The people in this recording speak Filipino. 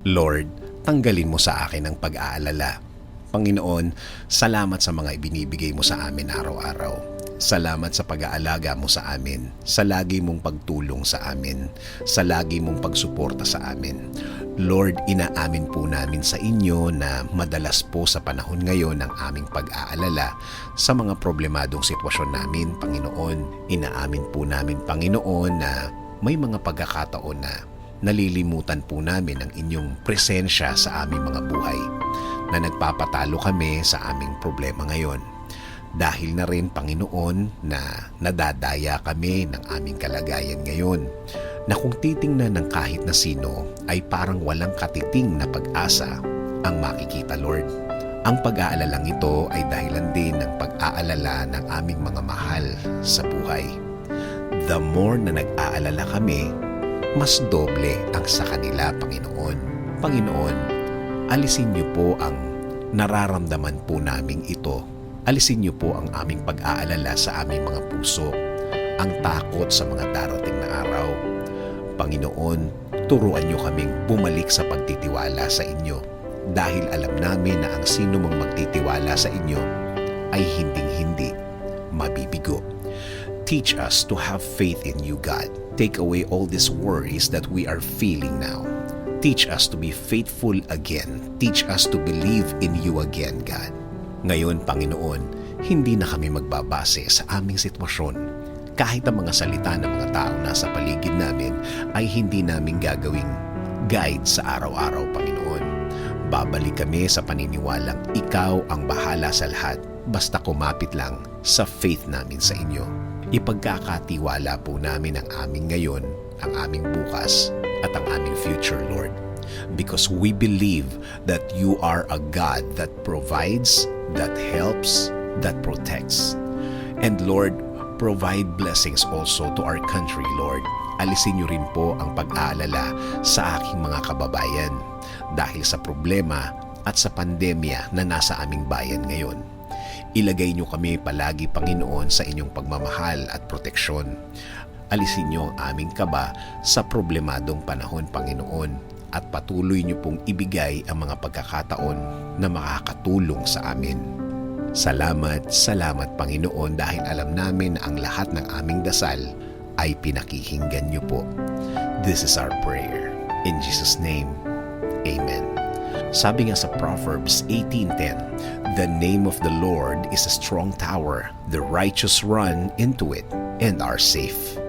Lord, tanggalin mo sa akin ang pag-aalala. Panginoon, salamat sa mga ibinibigay mo sa amin araw-araw. Salamat sa pag-aalaga mo sa amin, sa lagi mong pagtulong sa amin, sa lagi mong pagsuporta sa amin. Lord, inaamin po namin sa inyo na madalas po sa panahon ngayon ang aming pag-aalala sa mga problemadong sitwasyon namin, Panginoon. Inaamin po namin, Panginoon, na may mga pagkakataon na nalilimutan po namin ang inyong presensya sa aming mga buhay, na nagpapatalo kami sa aming problema ngayon. Dahil na rin, Panginoon, na nadadaya kami ng aming kalagayan ngayon, na kung titingnan ng kahit na sino ay parang walang katiting na pag-asa ang makikita, Lord. Ang pag-aalalang ito ay dahilan din ng pag-aalala ng aming mga mahal sa buhay. The more na nag-aalala kami, mas doble ang sa kanila, Panginoon. Panginoon, alisin niyo po ang nararamdaman po naming ito. Alisin niyo po ang aming pag-aalala sa aming mga puso, ang takot sa mga darating na araw. Panginoon, turuan niyo kaming bumalik sa pagtitiwala sa inyo, dahil alam namin na ang sino mang magtitiwala sa inyo ay hinding-hindi mabibigo. Teach us to have faith in you, God. Take away all these worries that we are feeling now. Teach us to be faithful again. Teach us to believe in you again, God. Ngayon, Panginoon, hindi na kami magbabase sa aming sitwasyon. Kahit ang mga salita ng mga tao nasa paligid namin ay hindi namin gagawing guide sa araw-araw, Panginoon. Babalik kami sa paniniwalang ikaw ang bahala sa lahat, basta kumapit lang sa faith namin sa inyo. Ipagkakatiwala po namin ang aming ngayon, ang aming bukas, at ang aming future, Lord. Because we believe that you are a God that provides, that helps, that protects. And Lord, provide blessings also to our country, Lord. Alisin niyo rin po ang pag-aalala sa aking mga kababayan dahil sa problema at sa pandemya na nasa aming bayan ngayon. Ilagay niyo kami palagi, Panginoon, sa inyong pagmamahal at proteksyon. Alisin niyo ang aming kaba sa problemadong panahon, Panginoon, at patuloy niyo pong ibigay ang mga pagkakataon na makakatulong sa amin. Salamat, salamat, Panginoon, dahil alam namin na ang lahat ng aming dasal ay pinakikinggan niyo po. This is our prayer. In Jesus' name, Amen. Sabi nga sa Proverbs 18:10, "The name of the Lord is a strong tower. The righteous run into it and are safe."